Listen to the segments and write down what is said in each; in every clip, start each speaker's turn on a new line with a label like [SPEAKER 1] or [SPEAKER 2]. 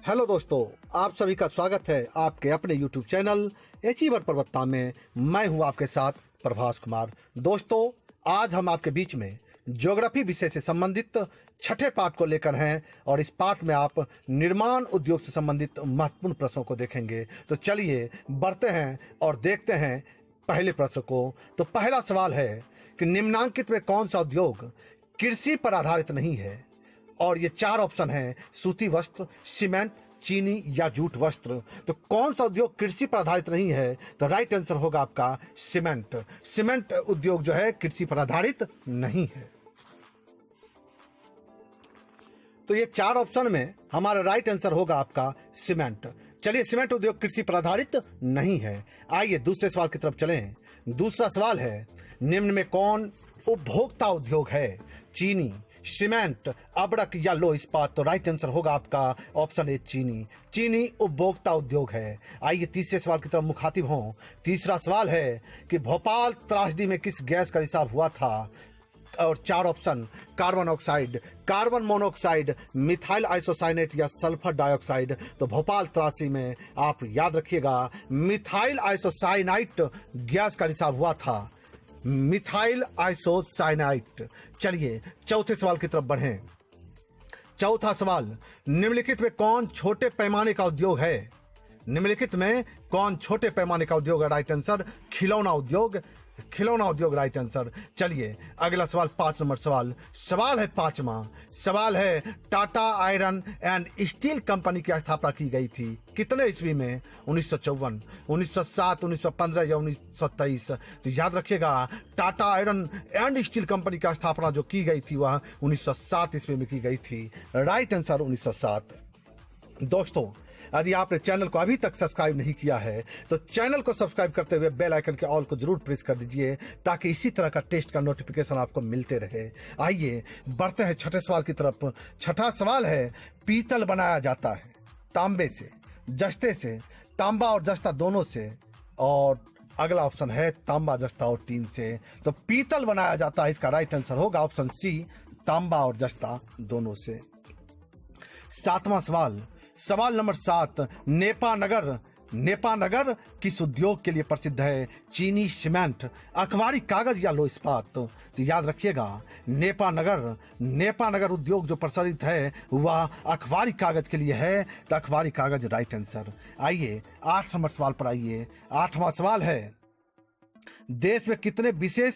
[SPEAKER 1] Hello दोस्तों, आप सभी का स्वागत है आपके अपने YouTube चैनल अचीवर पर्वतता में। मैं हूं आपके साथ प्रभास कुमार। दोस्तों, आज हम आपके बीच में ज्योग्राफी विषय से संबंधित छठे पाठ को लेकर हैं और इस पाठ में आप निर्माण उद्योग से संबंधित महत्वपूर्ण प्रश्नों को देखेंगे। तो चलिए बढ़ते हैं और देखते हैं पहले प्रश्न को। तो पहला सवाल है कि निम्नांकित में कौन सा उद्योग कृषि पर आधारित नहीं है? और ये चार ऑप्शन हैं: सूती वस्त्र, सीमेंट, चीनी या जूट वस्त्र। तो कौन सा उद्योग कृषि पर आधारित नहीं है? तो राइट आंसर होगा आपका सीमेंट। सीमेंट उद्योग जो है कृषि पर आधारित नहीं है। तो ये चार ऑप्शन में हमारा राइट आंसर होगा आपका सीमेंट। चलिए, सीमेंट उद्योग कृषि पर आधारित नहीं है। आइए दूसरे सवाल की तरफ चलें। दूसरा सवाल है, निम्न में कौन उपभोक्ता उद्योग है? चीनी, सीमेंट, अबड़क या लोह इस्पात? तो राइट आंसर होगा आपका ऑप्शन ए चीनी। चीनी उपभोक्ता उद्योग है। आइए तीसरे सवाल की तरफ मुखातिब हों। तीसरा सवाल है कि भोपाल त्रासदी में किस गैस का रिसाव हुआ था? और चार option: carbon oxide, carbon monoxide, methyl isocyanate या सल्फर डाइऑक्साइड। तो भोपाल त्रासदी में आप याद रखिएगा मिथाइल आइसोसाइनाइट गैस का रिसाव हुआ था। Methyl isocyanate. चलिए चौथे सवाल की तरफ बढ़ें। चौथा सवाल, निम्नलिखित में कौन छोटे पैमाने का उद्योग है? निम्नलिखित में कौन छोटे पैमाने का उद्योग है? राइट आंसर खिलौना उद्योग। खिलौना उद्योग राइट आंसर। चलिए अगला सवाल, 5 नंबर सवाल है पांचवा। सवाल है, Tata iron and steel company की स्थापना की गई थी कितने ईस्वी में? 1954, 1907, 1915 या 1923? तो याद रखिएगा Tata iron and steel company की स्थापना जो की गई थी वह 1907 ईस्वी में की गई थी। Right answer 1907। दोस्तों, यदि आपने चैनल को अभी तक सब्सक्राइब नहीं किया है तो चैनल को सब्सक्राइब करते हुए बेल आइकन के ऑल को जरूर प्रेस कर दीजिए ताकि इसी तरह का टेस्ट का नोटिफिकेशन आपको मिलते रहे। आइए बढ़ते हैं छठे सवाल की तरफ। छठा सवाल है, पीतल बनाया जाता है तांबे से, जस्ते से, तांबा और जस्ता दोनों से। और अगला ऑप्शन है तांबा, जस्ता और टीन से। तो पीतल बनाया जाता है, इसका राइट आंसर होगा ऑप्शन सी, तांबा और जस्ता दोनों से। सातवां सवाल नंबर 7, नेपानगर किस उद्योग के लिए प्रसिद्ध है? चीनी, सीमेंट, अखबारी कागज या लोह इस्पात? तो याद रखिएगा नेपानगर उद्योग जो प्रचलित है वह अखबारी कागज के लिए है। तो अखबारी कागज राइट आंसर। आइए 8 नंबर सवाल पर आइए। 8वां सवाल है, देश में कितने विशेष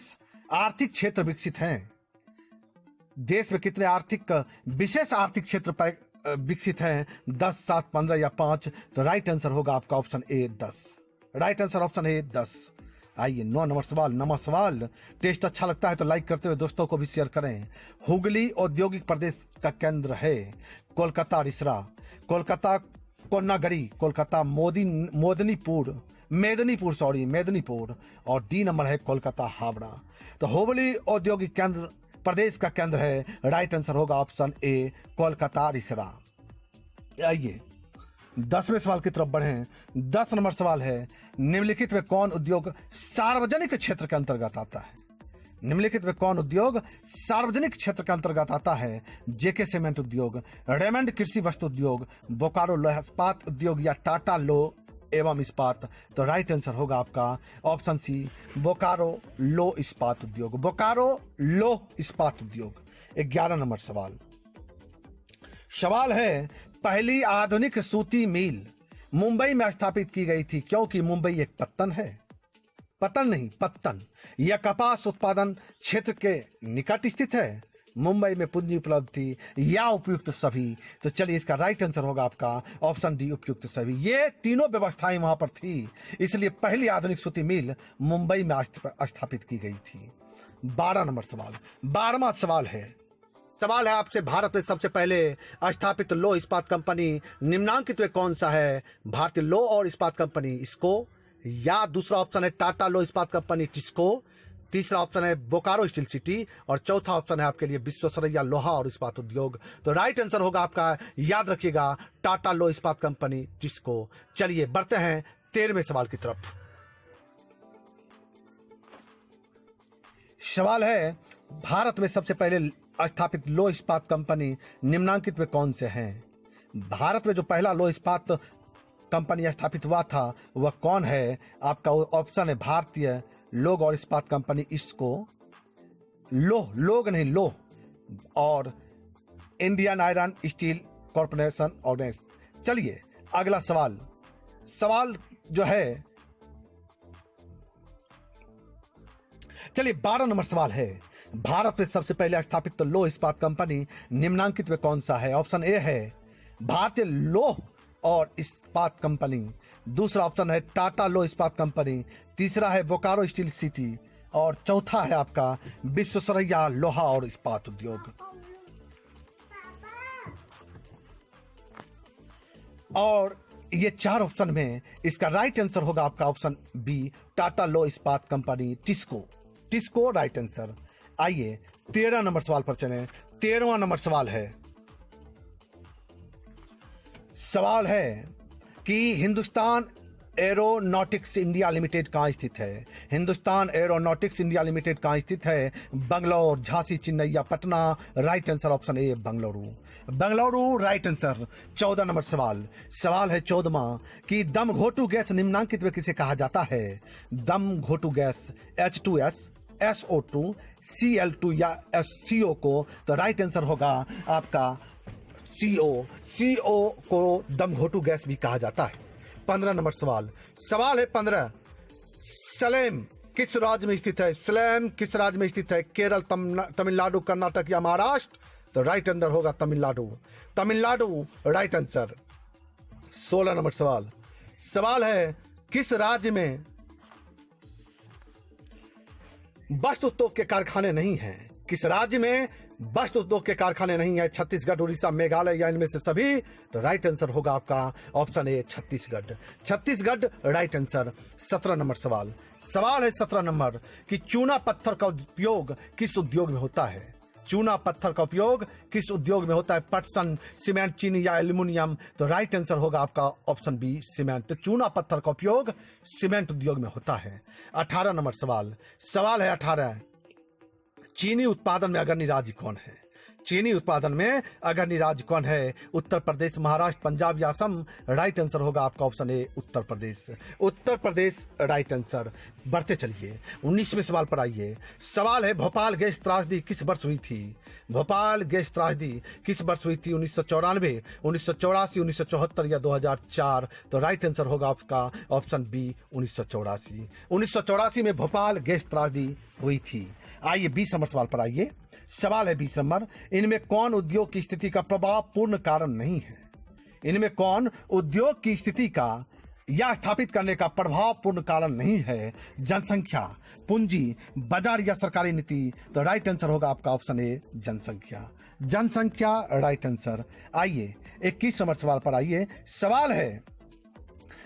[SPEAKER 1] आर्थिक क्षेत्र विकसित हैं? देश में कितने विशेष आर्थिक क्षेत्र विकसित हैं? 10, 7, 15 या 5? तो राइट आंसर होगा आपका option A 10। Right answer option A 10। आइए 9 नंबर सवाल। टेस्ट अच्छा लगता है तो लाइक करते हुए दोस्तों को भी शेयर करें। हुगली औद्योगिक प्रदेश का केंद्र है? कोलकाता रिसरा, कोलकाता कोन्नागरी, कोलकाता मेदिनीपुर। और डी नंबर है कोलकाता हावड़ा। तो हुगली औद्योगिक केंद्र प्रदेश का केंद्र है। राइट आंसर होगा ऑप्शन ए कोलकाता रिसरा। आइए 10वें सवाल की तरफ बढ़ें। 10 नंबर सवाल है, निम्नलिखित में कौन उद्योग सार्वजनिक क्षेत्र के अंतर्गत आता है? निम्नलिखित में कौन उद्योग सार्वजनिक क्षेत्र के अंतर्गत आता है? जेके सीमेंट उद्योग, रेमंड कृषि वस्तु उद्योग, बोकारो लोह इस्पात उद्योग या टाटा लोह एवं इस्पात? तो राइट आंसर होगा आपका ऑप्शन सी, बोकारो लोह इस्पात उद्योग। बोकारो लोह इस्पात उद्योग। 11 नंबर सवाल है, पहली आधुनिक सूती मिल मुंबई में स्थापित की गई थी क्योंकि मुंबई एक पत्तन यह कपास उत्पादन क्षेत्र के निकट स्थित है। मुंबई में पूंजी उपलब्ध थी या उपयुक्त सभी? तो चलिए इसका राइट आंसर होगा आपका ऑप्शन डी, उपयुक्त सभी। ये तीनों व्यवस्थाएं वहां पर थी, इसलिए पहली आधुनिक सूती मिल मुंबई में स्थापित की गई थी। 12 नंबर सवाल। 12वां सवाल है आपसे, भारत में सबसे पहले स्थापित लोह इस्पात कंपनी निम्नांकित में कौन सा है? भारतीय लोह और इस्पात कंपनी इसको, या दूसरा ऑप्शन है टाटा लोह इस्पात कंपनी टिस्को, तीसरा ऑप्शन है बोकारो स्टील सिटी, और चौथा ऑप्शन है आपके लिए विश्वेश्वरैया लोहा और इस्पात उद्योग। तो राइट आंसर होगा आपका, याद रखिएगा, टाटा लोह इस्पात कंपनी टिस्को। चलिए बढ़ते हैं 13वें सवाल की तरफ। सवाल है, भारत में सबसे पहले स्थापित लोह इस्पात कंपनी निम्नांकित में कौन से हैं? भारत में जो पहला लोह इस्पात कंपनी स्थापित हुआ था वह कौन है? आपका ऑप्शन है भारतीय लोह और इस्पात कंपनी इसको, लोह और Indian iron steel corporation organisation. चलिए अगला सवाल जो है, चलिए 12 नंबर सवाल है, भारत में सबसे पहले स्थापित तो लोह इस्पात कंपनी निम्नांकित में कौन सा है? ऑप्शन ए है भारतीय लोह और इस्पात कंपनी, दूसरा ऑप्शन है टाटा लोह इस्पात कंपनी, तीसरा है बोकारो स्टील सिटी और चौथा है आपका विश्वेश्वरैया लोहा और इस्पात उद्योग। और ये 4 ऑप्शन में इसका राइट आंसर होगा आपका ऑप्शन बी टाटा लोह इस्पात कंपनी टिस्को राइट आंसर। आइए 13 नंबर सवाल पर चलें। 13वां नंबर सवाल है कि हिंदुस्तान एरोनॉटिक्स इंडिया लिमिटेड कहाँ स्थित है? हिंदुस्तान एरोनॉटिक्स इंडिया लिमिटेड कहाँ स्थित है? बंगलौर, झांसी, चेन्नई या Patna? Right answer option A Bengaluru right answer. 14 number सवाल है 14वां कि दम घोटू गैस निम्नांकित में किसे कहा जाता है? दम घोटू गैस H2S, SO2, Cl2 या CO को? तो राइट आंसर होगा आपका CO को दम घोटू गैस भी कहा जाता है। 15 नंबर सवाल है 15, सलेम किस राज्य में स्थित है? सलेम किस राज्य में स्थित है? केरल, तमिलनाडु, कर्नाटक या महाराष्ट्र? तो राइट आंसर होगा तमिलनाडु राइट आंसर। 16 नंबर सवाल है किस राज्य में वस्त्र उद्योग के कारखाने नहीं हैं? किस राज्य में वस्त्र उद्योग के कारखाने नहीं है? छत्तीसगढ़, उड़ीसा, मेघालय या इनमें से सभी? तो राइट आंसर होगा आपका option A Chhattisgarh right answer. 17 number सवाल है 17 नंबर कि चूना पत्थर का उपयोग किस उद्योग में होता है? चूना पत्थर का उपयोग किस उद्योग में होता है? पटसन, सीमेंट, चीनी या एल्यूमिनियम? तो राइट आंसर होगा आपका ऑप्शन बी सीमेंट। चूना पत्थर का उपयोग सीमेंट उद्योग में होता है। 18 नंबर सवाल है 18, चीनी उत्पादन में अग्रणी राज्य कौन है? चीनी उत्पादन में अग्रणी राज्य कौन है? उत्तर प्रदेश, महाराष्ट्र, पंजाब या असम? राइट आंसर होगा आपका option A Uttar Pradesh right answer. बढ़ते चलिए 19वें सवाल पर आइए। सवाल है भोपाल गैस त्रासदी किस वर्ष हुई थी? भोपाल गैस त्रासदी किस वर्ष हुई थी? 1994, 1984, 1974 या 2004? तो राइट आंसर होगा आपका ऑप्शन बी 1984 में भोपाल गैस त्रासदी हुई थी। आइए 20 नंबर सवाल पर आइए। सवाल है 20 नंबर, इनमें कौन उद्योग की स्थिति का प्रभावपूर्ण कारण नहीं है? इनमें कौन उद्योग की स्थिति का या स्थापित करने का प्रभावपूर्ण कारण नहीं है? जनसंख्या, पूंजी, बाजार या सरकारी नीति? तो राइट आंसर होगा आपका ऑप्शन ए जनसंख्या राइट आंसर। आइए 21 नंबर सवाल पर आइए। सवाल है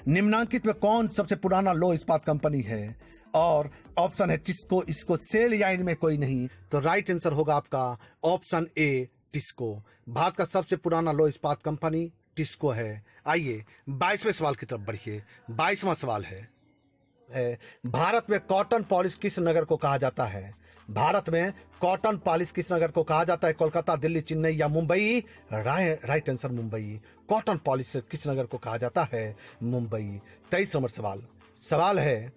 [SPEAKER 1] निम्नांकित में कौन सबसे पुराना लोह इस्पात कंपनी है? और ऑप्शन है टिस्को, इसको, सेल या इनमें कोई नहीं? तो राइट आंसर होगा आपका ऑप्शन ए टिस्को। भारत का सबसे पुराना लोह इस्पात कंपनी टिस्को है। आइए 22वें सवाल की तरफ बढ़िए। 22वां सवाल है भारत में कॉटन पॉलिश किस नगर को कहा जाता है? भारत में कॉटन पॉलिश किस नगर को कहा जाता है? कोलकाता, दिल्ली, चेन्नई या Mumbai? Right answer Mumbai. Cotton polish किस नगर को कहा जाता है? मुंबई। 23 नंबर सवाल है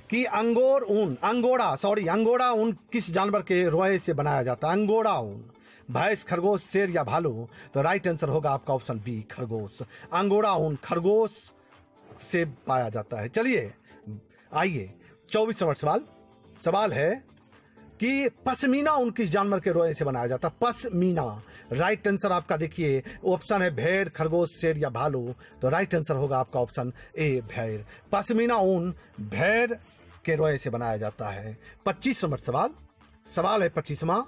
[SPEAKER 1] कि अंगोरा ऊन किस जानवर के रोए से बनाया जाता है? अंगोरा ऊन, भैंस, खरगोश, शेर या भालू? तो राइट आंसर होगा आपका ऑप्शन बी खरगोश। अंगोरा ऊन खरगोश से पाया जाता है। चलिए आइए 24 नंबर सवाल है कि पश्मीना ऊन किस जानवर के रोए से बनाया जाता है? पश्मीना राइट आंसर आपका देखिए ऑप्शन है भेड़, खरगोश, शेर या भालू? तो राइट आंसर होगा आपका ऑप्शन ए भेड़। पश्मीना ऊन भेड़ के रोए से बनाया जाता है। 25 नंबर सवाल है 25वां,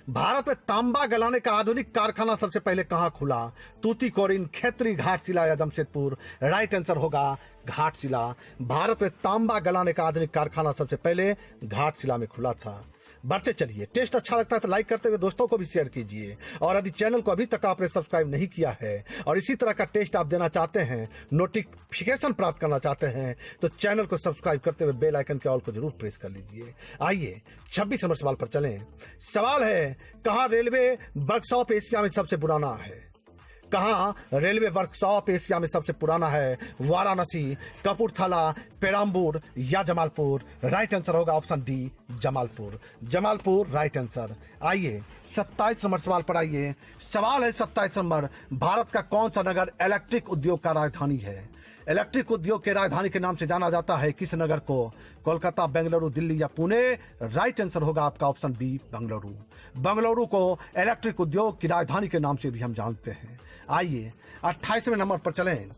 [SPEAKER 1] भारत में तांबा गलाने का आधुनिक कारखाना सबसे पहले कहां खुला? तूतीकोरिन, खैत्री, घाटशिला या जमशेदपुर? राइट आंसर होगा घाटशिला। भारत में तांबा गलाने का आधुनिक कारखाना सबसे पहले घाटशिला में खुला था। बढ़ते चलिए, टेस्ट अच्छा लगता है तो लाइक करते हुए दोस्तों को भी शेयर कीजिए, और यदि चैनल को अभी तक आपने सब्सक्राइब नहीं किया है और इसी तरह का टेस्ट आप देना चाहते हैं, नोटिफिकेशन प्राप्त करना चाहते हैं, तो चैनल को सब्सक्राइब करते हुए बेल आइकन के ऑल को जरूर प्रेस कर लीजिए। आइए 26 नंबर सवाल पर चलें। सवाल है कहां रेलवे वर्कशॉप एशिया में सबसे पुराना है? कहाँ रेलवे वर्कशॉप एशिया में सबसे पुराना है? वाराणसी, कपूरथला, पेराम्बूर या जमालपुर? राइट आंसर होगा option D, Jamalpur. Jamalpur right answer. आइए 27 नंबर सवाल पर आइए। सवाल है 27 नंबर, भारत का कौन सा नगर इलेक्ट्रिक उद्योग का राजधानी है? इलेक्ट्रिक उद्योग के राजधानी के नाम से जाना जाता है किस नगर को? कोलकाता, बेंगलुरु, दिल्ली या पुणे? राइट आंसर होगा आपका ऑप्शन बी, बेंगलुरु। बेंगलुरु को इलेक्ट्रिक उद्योग की राजधानी के नाम से भी हम जानते हैं। आइए 28वें नंबर पर चलें।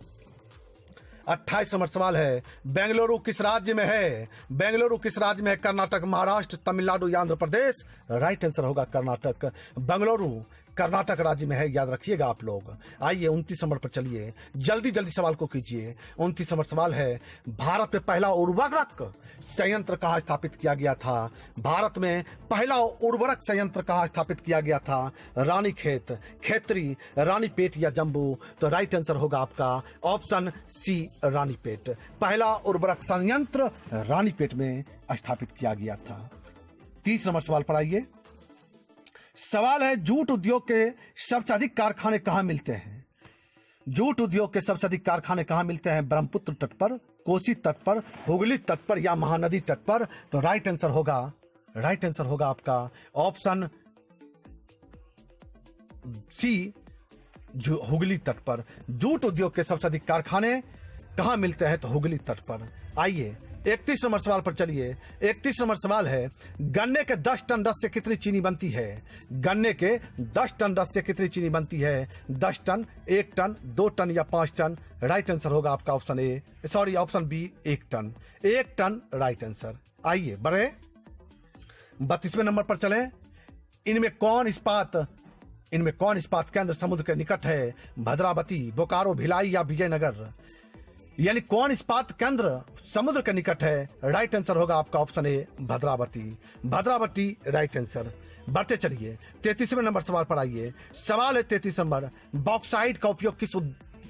[SPEAKER 1] 28 नंबर सवाल है, बेंगलुरु किस राज्य में है? बेंगलुरु किस राज्य में है? कर्नाटक, महाराष्ट्र, तमिलनाडु या आंध्र प्रदेश? राइट आंसर होगा कर्नाटक। बेंगलुरु कर्नाटक राज्य में है, याद रखिएगा आप लोग। आइए 29 नंबर पर चलिए, जल्दी जल्दी सवाल को कीजिए। 29 नंबर सवाल है, भारत में पहला उर्वरक संयंत्र कहाँ स्थापित किया गया था? भारत में पहला उर्वरक संयंत्र कहाँ स्थापित किया गया था? रानीखेत, खेतरी, रानीपेट या जम्मू? तो राइट आंसर होगा आपका ऑप्शन सी, रानीपेट। पहला उर्वरक संयंत्र रानीपेट में स्थापित किया गया था। 30 नंबर सवाल पर आइए। सवाल है, जूट उद्योग के सबसे अधिक कारखाने कहां मिलते हैं? जूट उद्योग के सबसे अधिक कारखाने कहां मिलते हैं? ब्रह्मपुत्र तट पर, कोसी तट पर, हुगली तट पर या महानदी तट पर? तो राइट आंसर होगा आपका ऑप्शन सी, हुगली तट पर। जूट उद्योग के सबसे अधिक कारखाने कहां मिलते हैं? तो हुगली तट पर। आइए 31 नंबर सवाल पर चलिए। 31 नंबर सवाल है, गन्ने के 10 टन रस से कितनी चीनी बनती है? गन्ने के 10 टन रस से कितनी चीनी बनती है? 10 टन, 1 टन, 2 टन या 5 टन? राइट आंसर होगा आपका option B, 1 tonne. 1 tonne right answer. आइए बढ़े 32वें नंबर पर चले। इनमें कौन इस्पात केंद्र समुद्र के निकट है? भद्रावती, बोकारो, भिलाई या विजयनगर? यानी कौन इस्पात केंद्र समुद्र के निकट है? राइट आंसर होगा आपका option A, Bhadravati. Bhadravati right answer. बढ़ते चलिए 33वें नंबर सवाल पर आइए। सवाल है 33 नंबर, बॉक्साइट का उपयोग किस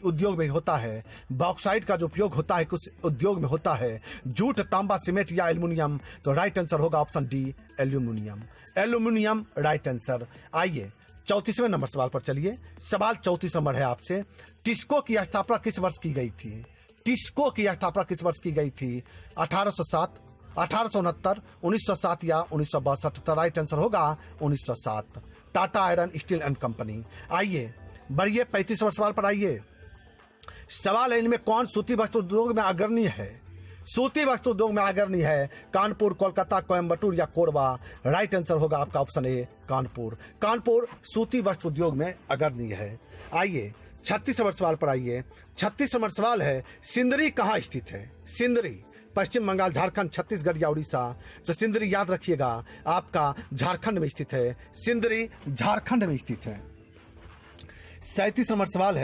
[SPEAKER 1] उद्योग में होता है? बॉक्साइट का जो उपयोग होता है किस उद्योग में होता है? जूट, तांबा, सीमेंट या एल्युमिनियम? तो राइट आंसर होगा option D, aluminium. Aluminium right answer. आइए 34वें नंबर सवाल पर चलिए। सवाल 34 नंबर है आपसे, टिस्को की स्थापना किस वर्ष की गई थी? टिस्को की स्थापना किस वर्ष की गई थी? 1807, 1869, 1907 या 1962? तो राइट आंसर होगा 1907। Tata iron steel and company. आइए बढ़िए 35 नंबर सवाल पर आइए। सवाल है, इनमें कौन सूती वस्त्र उद्योग में अग्रणी है? सूती वस्त्र उद्योग में अग्रणी है? कानपुर, कोलकाता, कोयम्बटूर या कोरबा? राइट आंसर होगा आपका ऑप्शन ए, कानपुर। कानपुर सूती वस्त्र उद्योग में अग्रणी है। आइए 36 नंबर सवाल पर आइए। 36 नंबर सवाल है, सिंदरी कहाँ स्थित है? सिंदरी पश्चिम बंगाल, झारखंड, छत्तीसगढ़ या उड़ीसा? तो सिंदरी याद रखिएगा आपका झारखंड में स्थित है। सिंदरी झारखंड में स्थित है। 37 नंबर सवाल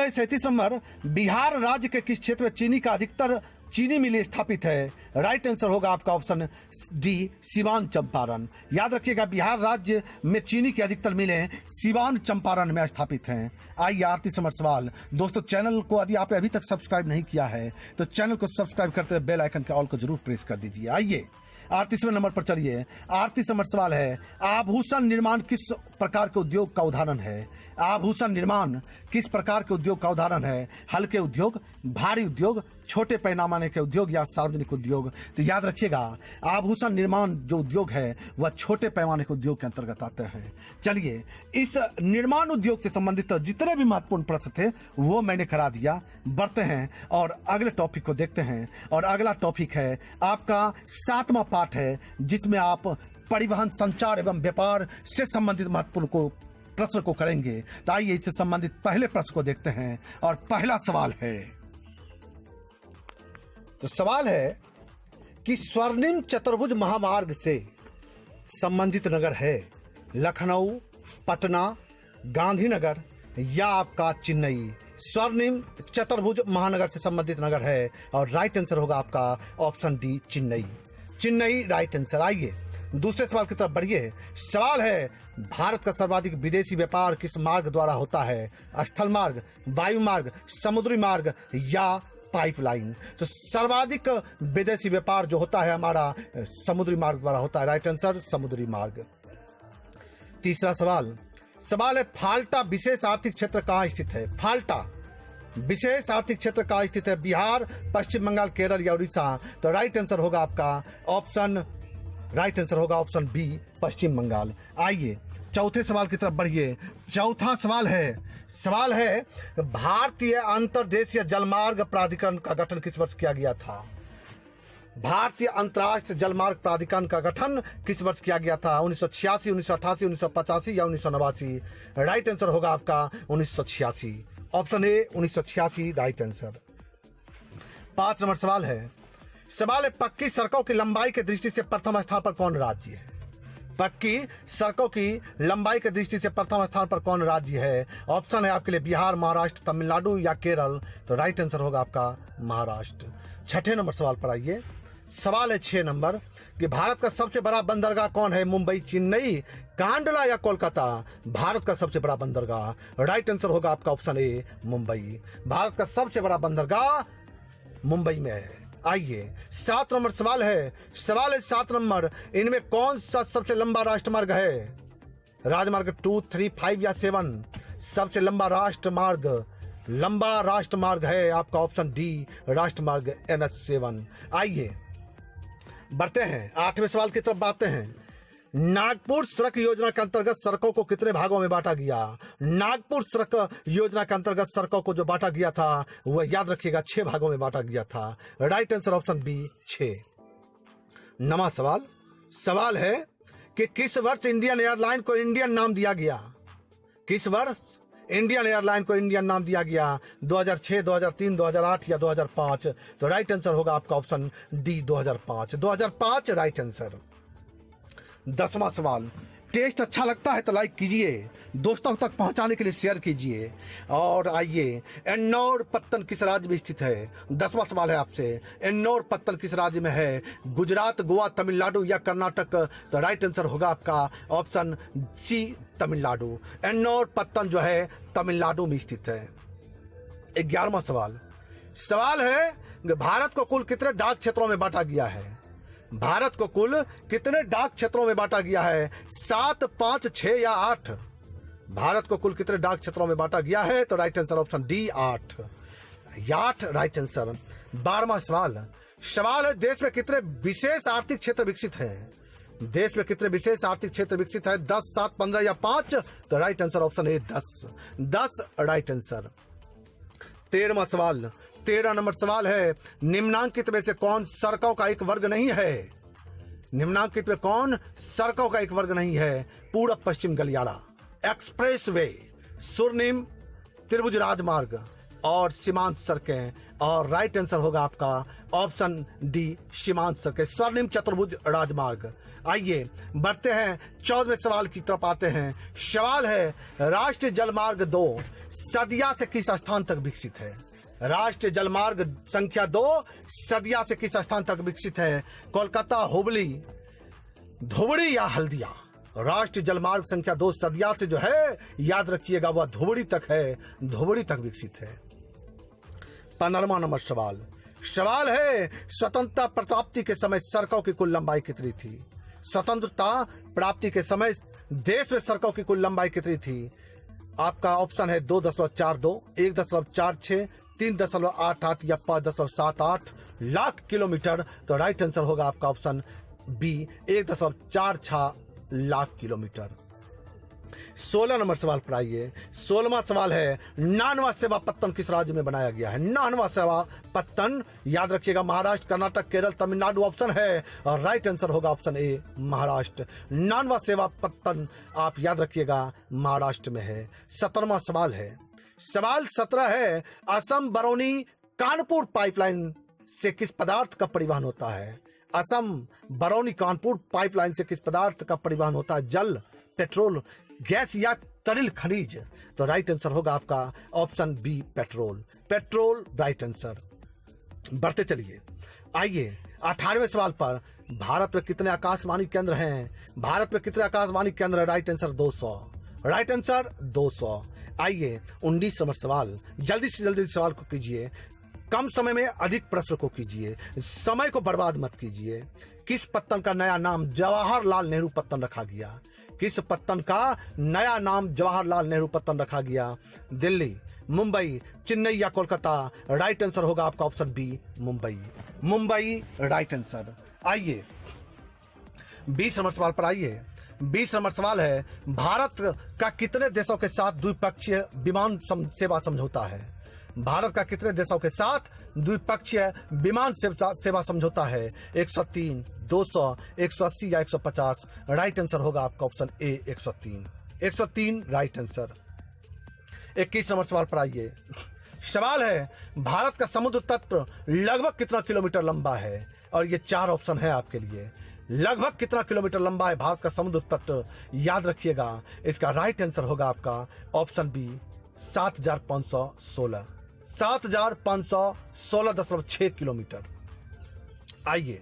[SPEAKER 1] है 37 नंबर, बिहार राज्य के किस क्षेत्र में चीनी का अधिकतर चीनी मिल स्थापित है? राइट आंसर होगा आपका ऑप्शन डी, सिवान चंपारण। याद रखिएगा बिहार राज्य में चीनी की अधिकतर मिलें सिवान चंपारण में स्थापित हैं। आइए 38 नंबर सवाल। दोस्तों चैनल को यदि आपने अभी तक सब्सक्राइब नहीं किया है तो चैनल को सब्सक्राइब करते हुए बेल आइकन के ऑल को जरूर प्रेस कर दीजिए। आइए 38वें नंबर पर चलिए। 38 नंबर सवाल है, आभूषण निर्माण किस प्रकार के उद्योग का उदाहरण है? आभूषण निर्माण किस प्रकार के उद्योग का उदाहरण है? हल्के उद्योग, भारी उद्योग, छोटे पैमाने के उद्योग या सार्वजनिक उद्योग? तो याद रखिएगा आभूषण निर्माण जो उद्योग है वह छोटे पैमाने के उद्योग के अंतर्गत आते हैं। चलिए इस निर्माण उद्योग से संबंधित जितने भी महत्वपूर्ण प्रश्न थे वो मैंने करा दिया। बढ़ते हैं और अगले टॉपिक को देखते हैं। और अगला टॉपिक है आपका 7वां पार्ट है, जिसमें आप परिवहन, संचार एवं व्यापार से संबंधित महत्वपूर्ण प्रश्न को करेंगे। तो आइए इससे संबंधित पहले प्रश्न को देखते हैं। और पहला सवाल है, तो सवाल है कि स्वर्णिम चतुर्भुज महामार्ग से संबंधित नगर है लखनऊ, पटना, गांधीनगर या आपका चेन्नई? स्वर्णिम चतुर्भुज महानगर से संबंधित नगर है और राइट आंसर होगा आपका option D, Chennai. Chennai right answer. आइए दूसरे सवाल की तरफ बढ़िए। सवाल है, भारत का सर्वाधिक विदेशी व्यापार किस मार्ग द्वारा होता है? स्थल मार्ग, वायु मार्ग, समुद्री मार्ग या पाइपलाइन? तो सर्वाधिक विदेशी व्यापार जो होता है हमारा समुद्री मार्ग द्वारा होता है। राइट आंसर समुद्री मार्ग। तीसरा सवाल, सवाल है फाल्टा विशेष आर्थिक क्षेत्र कहाँ स्थित है? फाल्टा विशेष आर्थिक क्षेत्र कहाँ स्थित है? बिहार, पश्चिम बंगाल, केरल या उड़ीसा? तो राइट आंसर होगा आपका ऑप्शन बी, पश्चिम बंगाल। आइए चौथे सवाल की तरफ बढ़िए। चौथा सवाल है भारतीय अंतर्देशीय जलमार्ग प्राधिकरण का गठन किस वर्ष किया गया था? भारतीय अंतर्राष्ट्रीय जलमार्ग प्राधिकरण का गठन किस वर्ष किया गया था? 1986, 1988, 1985 या 1989? राइट आंसर होगा आपका 1986, option A 1986 right answer. 5 number सवाल है पक्की सड़कों की लंबाई की दृष्टि से प्रथम स्थान पर कौन राज्य है? पक्की सड़कों की लंबाई की दृष्टि से प्रथम स्थान पर कौन राज्य है? ऑप्शन है आपके लिए बिहार, महाराष्ट्र, तमिलनाडु या केरल? तो राइट आंसर होगा आपका महाराष्ट्र। 6 नंबर सवाल पर आइए। सवाल है 6 नंबर कि भारत का सबसे बड़ा बंदरगाह कौन है? मुंबई, चेन्नई, कांडला या कोलकाता? भारत का सबसे बड़ा बंदरगाह, राइट आंसर होगा आपका ऑप्शन ए मुंबई। भारत का सबसे बड़ा बंदरगाह मुंबई में है। आइए 7 नंबर सवाल है 7 नंबर, इनमें कौन सा सबसे लंबा राष्ट्रमार्ग है? राजमार्ग 2, 3, 5 या 7? सबसे लंबा राष्ट्रमार्ग है आपका ऑप्शन डी, राष्ट्रमार्ग NH7। आइए बढ़ते हैं 8वें सवाल की तरफ आते हैं। नागपुर सड़क योजना के अंतर्गत सड़कों को कितने भागों में बांटा गया? नागपुर सड़क योजना के अंतर्गत सड़कों को जो बांटा गया था वह याद रखिएगा 6 भागों में बांटा गया था। Right answer option B 6। 9वां सवाल है कि किस वर्ष इंडियन एयरलाइन को इंडियन नाम दिया गया? किस वर्ष इंडियन एयरलाइन को इंडियन नाम दिया गया? 2006, 2003, 2008 या 2005? तो राइट आंसर होगा आपका ऑप्शन डी 2005 राइट आंसर। 10वां सवाल, टेस्ट अच्छा लगता है तो लाइक कीजिए, दोस्तों तक पहुंचाने के लिए शेयर कीजिए। और आइए एन्नौर पत्तन किस राज्य में स्थित है? 10वां सवाल है आपसे, एन्नौर पत्तन किस राज्य में है? गुजरात, गोवा, तमिलनाडु या कर्नाटक? तो राइट आंसर होगा आपका ऑप्शन सी तमिलनाडु। एन्नौर पत्तन जो है तमिलनाडु में स्थित है। 11वां सवाल है भारत को कुल कितने डाक क्षेत्रों में बांटा गया है? भारत को कुल कितने डाक क्षेत्रों में बांटा गया है? 7, 5, 6 या 8? भारत को कुल कितने डाक क्षेत्रों में बांटा गया है? तो right answer option D 8 right answer. 12वां सवाल है देश में कितने विशेष आर्थिक क्षेत्र विकसित हैं? देश में कितने विशेष आर्थिक क्षेत्र विकसित है? 10, 7, 15 या 5? तो राइट आंसर ऑप्शन है 10 राइट आंसर। 13 नंबर सवाल है निम्नांकित में से कौन सड़कों का एक वर्ग नहीं है? निम्नांकित में कौन सड़कों का एक वर्ग नहीं है? पूर्व पश्चिम गलियारा, एक्सप्रेसवे, स्वर्णिम त्रिभुज राजमार्ग और सीमांत सड़कें? और राइट आंसर होगा आपका ऑप्शन डी सीमांत सड़कें, स्वर्णिम चतुर्भुज राजमार्ग। आइए बढ़ते हैं 14वें सवाल की तरफ आते हैं। सवाल है राष्ट्रीय जलमार्ग 2 सदिया से किस स्थान तक विकसित है? राष्ट्रीय जलमार्ग संख्या 2 सदिया से किस स्थान तक विकसित है? कोलकाता, हुबली, धुबड़ी या हल्दिया? राष्ट्रीय जलमार्ग संख्या 2 सदिया से जो है याद रखिएगा वह धुबड़ी तक है, धुबड़ी तक विकसित है। 15वां नंबर सवाल है स्वतंत्रता प्राप्ति के समय सड़कों की कुल लंबाई कितनी थी? स्वतंत्रता प्राप्ति के समय देश में सड़कों की कुल लंबाई कितनी थी? आपका ऑप्शन है 2.42, 1.46, 3.88 या 5.78 लाख किलोमीटर। तो राइट आंसर होगा आपका option B 1.46 lakh kilometre. 16 number सवाल पर आइए। 16वां सवाल है नानवा सेवा पत्तन किस राज्य में बनाया गया है? नानवा सेवा पत्तन याद रखिएगा महाराष्ट्र, कर्नाटक, केरल, तमिलनाडु ऑप्शन है और राइट आंसर होगा ऑप्शन ए महाराष्ट्र। नानवा सेवा पत्तन आप याद रखिएगा महाराष्ट्र में है। 17वां सवाल 17 है असम बरौनी कानपुर पाइपलाइन से किस पदार्थ का परिवहन होता है? असम बरौनी कानपुर पाइपलाइन से किस पदार्थ का परिवहन होता है? जल, पेट्रोल, गैस या तरल खनिज? तो राइट आंसर होगा आपका option B petrol right answer. बढ़ते चलिए, आइए 18वें सवाल पर भारत में कितने आकाशवाणी केंद्र हैं? भारत में कितने आकाशवाणी केंद्र है? Right answer 200 right answer 200। आइए 19 नंबर सवाल, जल्दी से जल्दी सवाल को कीजिए, कम समय में अधिक प्रश्न को कीजिए, समय को बर्बाद मत कीजिए। किस पत्तन का नया नाम जवाहरलाल नेहरू पत्तन रखा गया? किस पत्तन का नया नाम जवाहरलाल नेहरू पत्तन रखा गया? दिल्ली, मुंबई, चेन्नई या कोलकाता? राइट आंसर होगा आपका option B, Mumbai. Mumbai right answer. आइए 20 नंबर सवाल पर आइए। 20 नंबर सवाल है, भारत का कितने देशों के साथ द्विपक्षीय विमान सेवा समझौता है? भारत का कितने देशों के साथ द्विपक्षीय विमान सेवा समझौता है? 103, 200, 180 या 150? राइट आंसर होगा आपका option A, 103। 103 right answer. 21 number सवाल पर आइए। सवाल है, भारत का समुद्र तट लगभग कितना किलोमीटर लंबा है? और ये 4 ऑप्शन है आपके लिए। लगभग कितना किलोमीटर लंबा है भारत का समुद्र तट? याद रखिएगा, इसका राइट आंसर होगा आपका ऑप्शन बी, 7516। 7516.6 किलोमीटर। आइए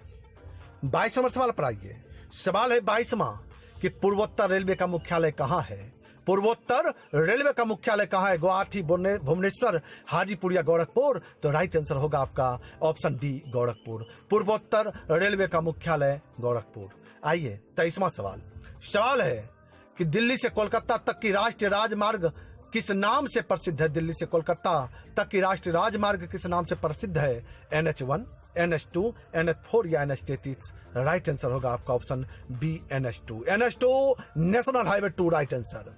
[SPEAKER 1] 22 नंबर सवाल पर आइए। सवाल है 22वां कि पूर्वोत्तर रेलवे का मुख्यालय कहां है? पूर्वोत्तर रेलवे का मुख्यालय कहां है? गुवाहाटी, भुवनेश्वर, हाजीपुर या गोरखपुर? तो राइट आंसर होगा आपका ऑप्शन डी, गोरखपुर। पूर्वोत्तर रेलवे का मुख्यालय गोरखपुर। आइए 23वां सवाल। सवाल है कि दिल्ली से कोलकाता तक की राष्ट्रीय राजमार्ग किस नाम से प्रसिद्ध है? दिल्ली से कोलकाता तक की राष्ट्रीय राजमार्ग किस नाम से प्रसिद्ध है? NH1, NH2, NH4 या NH33? राइट आंसर होगा आपका option B, NH2। NH2 national highway 2 right answer.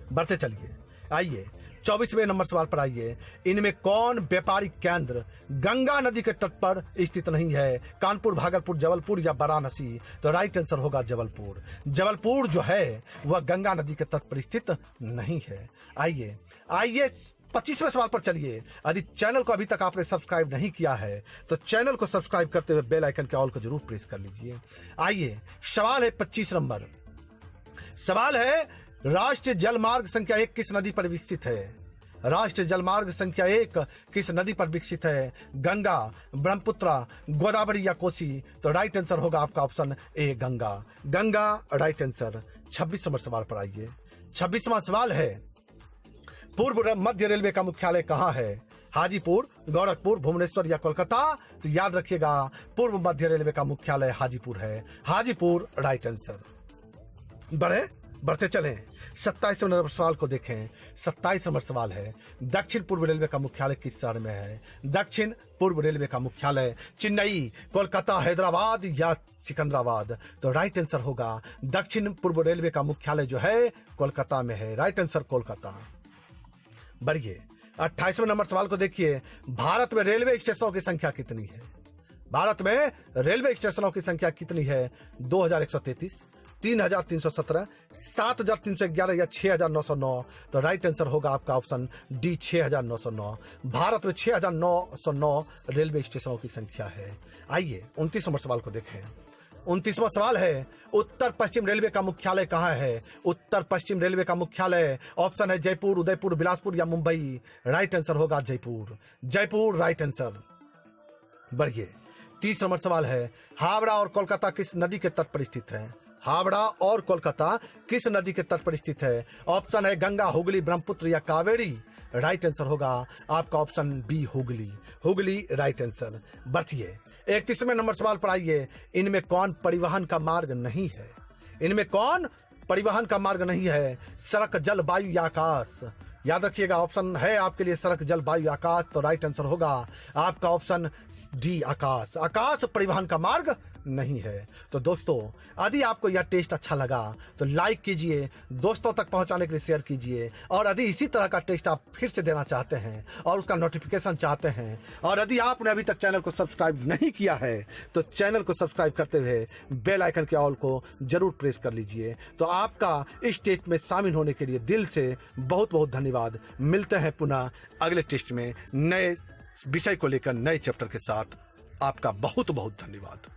[SPEAKER 1] बढ़ते चलिए, आइए 24वें नंबर सवाल पर आइए। इनमें कौन व्यापारिक केंद्र गंगा नदी के तट पर स्थित नहीं है? कानपुर, भागलपुर, जबलपुर या वाराणसी? तो राइट आंसर होगा जबलपुर। जबलपुर जो है वह गंगा नदी के तट पर स्थित नहीं है। आइए 25वें सवाल पर चलिए। यदि चैनल को अभी तक आपने सब्सक्राइब नहीं किया है तो चैनल को सब्सक्राइब करते हुए बेल आइकन के ऑल को जरूर प्रेस कर लीजिए। आइए सवाल है 25 नंबर। सवाल है, राष्ट्रीय जलमार्ग संख्या 1 किस नदी पर विकसित है? राष्ट्रीय जलमार्ग संख्या 1 किस नदी पर विकसित है? गंगा, ब्रह्मपुत्र, गोदावरी या कोसी? तो राइट आंसर होगा आपका option A, Ganga. Ganga right answer. 26 number सवाल पर आइए। 26वां सवाल है, पूर्व मध्य रेलवे का मुख्यालय कहां है? हाजीपुर, गोरखपुर, भुवनेश्वर या कोलकाता? तो याद रखिएगा, पूर्व मध्य रेलवे का मुख्यालय हाजीपुर है। Hajipur right answer. बढ़ते चलें, 27 नंबर सवाल को देखें। 27 नंबर सवाल है, दक्षिण पूर्व रेलवे का मुख्यालय किस शहर में है? दक्षिण पूर्व रेलवे का मुख्यालय चेन्नई, कोलकाता, हैदराबाद या सिकंदराबाद? तो राइट आंसर होगा, दक्षिण पूर्व रेलवे का मुख्यालय जो है कोलकाता में है। Right answer Kolkata. बढ़िए 28वें नंबर सवाल को देखिए। भारत में रेलवे स्टेशनों की संख्या कितनी है? भारत में रेलवे स्टेशनों की संख्या कितनी है? 2133, 3317, 7311 या 6909? तो राइट आंसर होगा आपका ऑप्शन डी, 6909। भारत में 6909 रेलवे स्टेशनों की संख्या है। आइए 29 नंबर सवाल को देखें। 29वां सवाल है, उत्तर पश्चिम रेलवे का मुख्यालय कहां है? उत्तर पश्चिम रेलवे का मुख्यालय ऑप्शन है जयपुर, उदयपुर, बिलासपुर या मुंबई? राइट आंसर होगा जयपुर। Jaipur right answer. बढ़िए 30 नंबर सवाल है, हावड़ा और कोलकाता किस नदी के तट पर स्थित है? हावड़ा और कोलकाता किस नदी के तट पर स्थित है? ऑप्शन है गंगा, हुगली, ब्रह्मपुत्र या कावेरी? राइट आंसर होगा आपका option B, Hooghly. Hooghly right answer. बढ़िए 31वें नंबर सवाल पर आइए। इनमें कौन परिवहन का मार्ग नहीं है? इनमें कौन परिवहन का मार्ग नहीं है? सड़क, जल, वायु या आकाश? याद रखिएगा, ऑप्शन है आपके लिए सड़क, जल, वायु, आकाश। तो राइट आंसर होगा आपका ऑप्शन डी, आकाश। आकाश परिवहन का मार्ग नहीं है। तो दोस्तों, यदि आपको यह टेस्ट अच्छा लगा तो लाइक कीजिए, दोस्तों तक पहुंचाने के लिए शेयर कीजिए। और यदि इसी तरह का टेस्ट आप फिर से देना चाहते हैं और उसका नोटिफिकेशन चाहते हैं, और यदि आपने अभी तक चैनल को सब्सक्राइब नहीं किया है तो चैनल को सब्सक्राइब करते हुए बेल आइकन के ऑल को जरूर प्रेस कर लीजिए। तो आपका इस टेस्ट में शामिल होने के लिए दिल से बहुत बहुत धन्यवाद। मिलते हैं पुनः अगले टेस्ट में नए विषय को लेकर नए चैप्टर के साथ। आपका बहुत बहुत धन्यवाद।